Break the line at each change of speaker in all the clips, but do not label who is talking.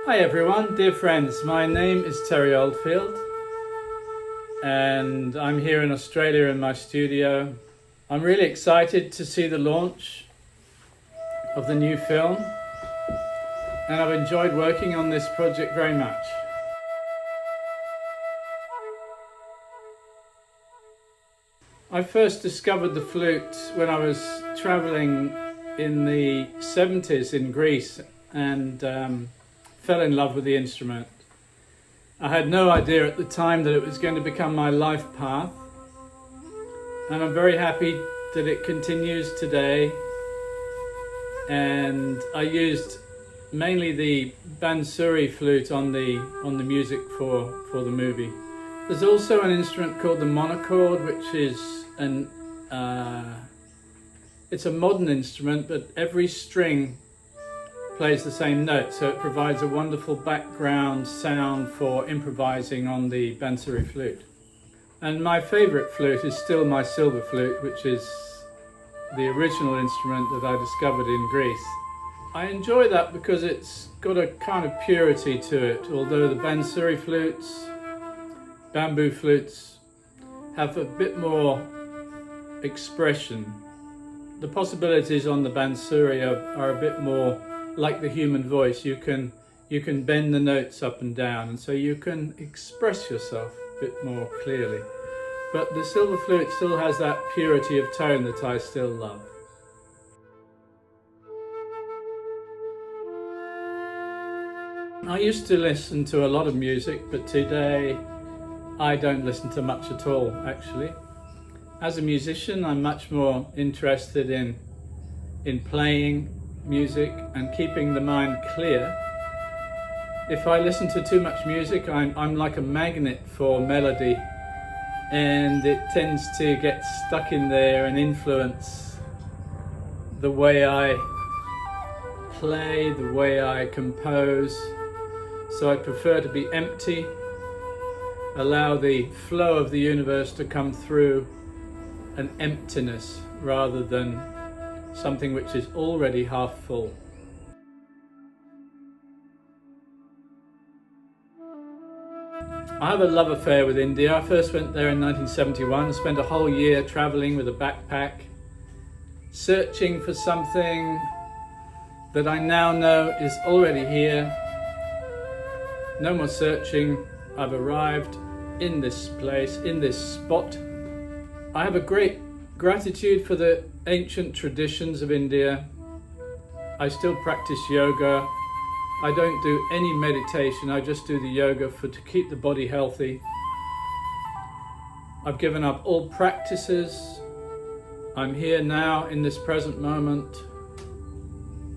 Hi everyone, dear friends, my name is Terry Oldfield and I'm here in Australia in my studio. I'm really excited to see the launch of the new film and I've enjoyed working on this project very much. I first discovered the flute when I was travelling in the 70s in Greece and fell in love with the instrument. I had no idea at the time that it was going to become my life path, and I'm very happy that it continues today. And I used mainly the Bansuri flute on the music for the movie. There's also an instrument called the monochord, which is it's a modern instrument, but every string plays the same note, so it provides a wonderful background sound for improvising on the Bansuri flute. And my favourite flute is still my silver flute, which is the original instrument that I discovered in Greece. I enjoy that because it's got a kind of purity to it, although the Bansuri flutes, bamboo flutes, have a bit more expression. The possibilities on the Bansuri are a bit more like the human voice. You can bend the notes up and down, and so you can express yourself a bit more clearly. But the silver flute still has that purity of tone that I still love. I used to listen to a lot of music, but today I don't listen to much at all, actually. As a musician, I'm much more interested in playing music and keeping the mind clear. If I listen to too much music, I'm like a magnet for melody, and it tends to get stuck in there and influence the way I play, the way I compose. So I prefer to be empty, allow the flow of the universe to come through an emptiness rather than something which is already half full. I have a love affair with India. I first went there in 1971, spent a whole year traveling with a backpack, searching for something that I now know is already here. No more searching, I've arrived in this place, in this spot. I have a great gratitude for the ancient traditions of India. I still practice yoga. I don't do any meditation, I just do the yoga to keep the body healthy. I've given up all practices. I'm here now in this present moment,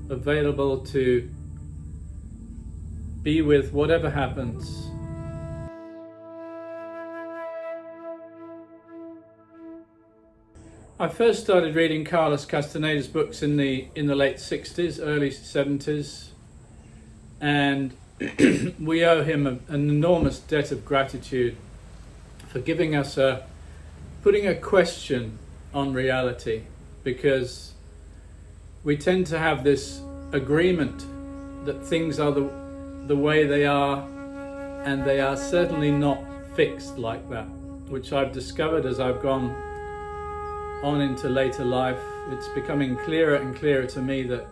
available to be with whatever happens. I first started reading Carlos Castaneda's books in the late 60s, early 70s, and we owe him an enormous debt of gratitude for giving us putting a question on reality, because we tend to have this agreement that things are the way they are, and they are certainly not fixed like that, which I've discovered as I've gone on into later life. It's becoming clearer and clearer to me that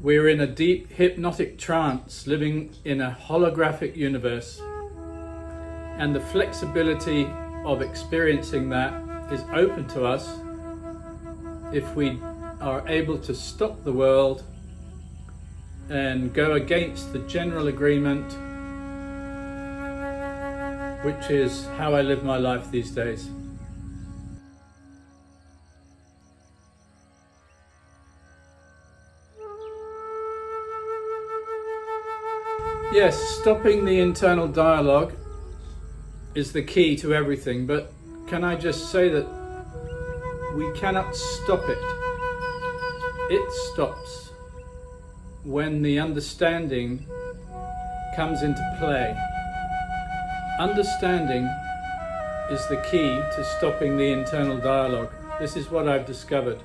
we're in a deep hypnotic trance, living in a holographic universe, and the flexibility of experiencing that is open to us if we are able to stop the world and go against the general agreement, which is how I live my life these days. Yes, stopping the internal dialogue is the key to everything, but can I just say that we cannot stop it. It stops when the understanding comes into play. Understanding is the key to stopping the internal dialogue. This is what I've discovered.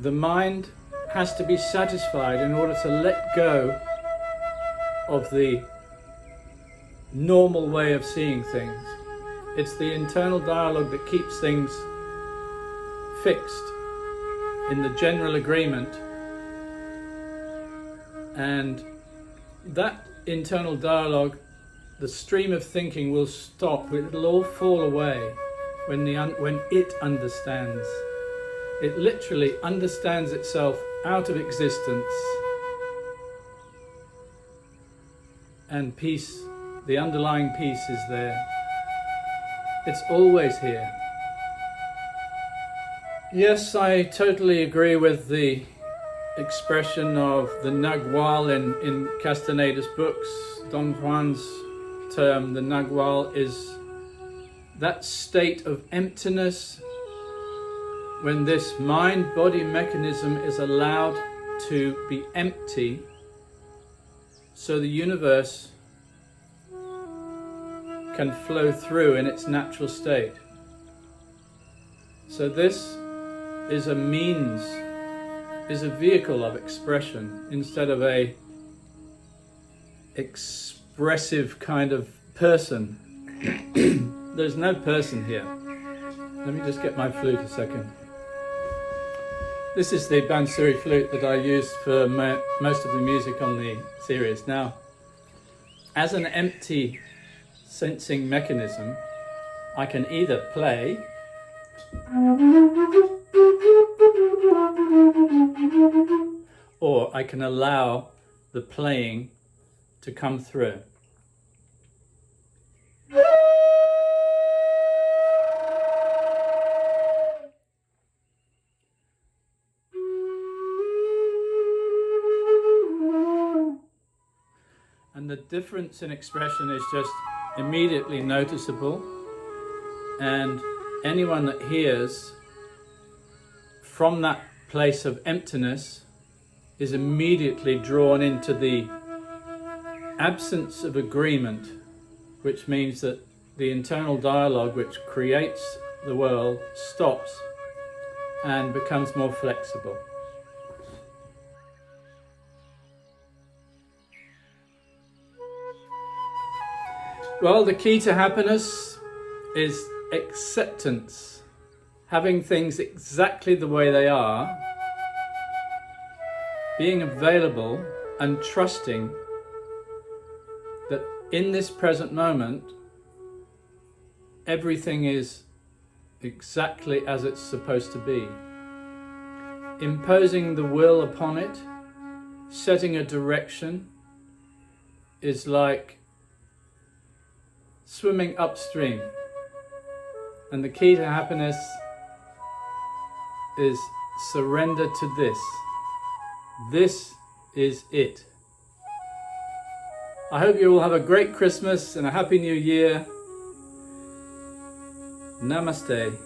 The mind has to be satisfied in order to let go of the normal way of seeing things. It's the internal dialogue that keeps things fixed in the general agreement, and that internal dialogue, the stream of thinking will stop. It'll all fall away when it understands. It literally understands itself out of existence, and peace, the underlying peace, is there. It's always here. Yes, I totally agree with the expression of the Nagual in Castaneda's books. Don Juan's term, the Nagual, is that state of emptiness when this mind-body mechanism is allowed to be empty, so the universe can flow through in its natural state. So this is a means, is a vehicle of expression instead of a expressive kind of person. There's no person here. Let me just get my flute a second. This is the Bansuri flute that I used for most of the music on the series. Now, as an empty sensing mechanism, I can either play or I can allow the playing to come through. And the difference in expression is just immediately noticeable, and anyone that hears from that place of emptiness is immediately drawn into the absence of agreement, which means that the internal dialogue which creates the world stops and becomes more flexible. Well, the key to happiness is acceptance, having things exactly the way they are, being available and trusting that in this present moment, everything is exactly as it's supposed to be. Imposing the will upon it, setting a direction, is like swimming upstream. And the key to happiness is surrender to this. This is it. I hope you all have a great Christmas and a Happy New Year. Namaste.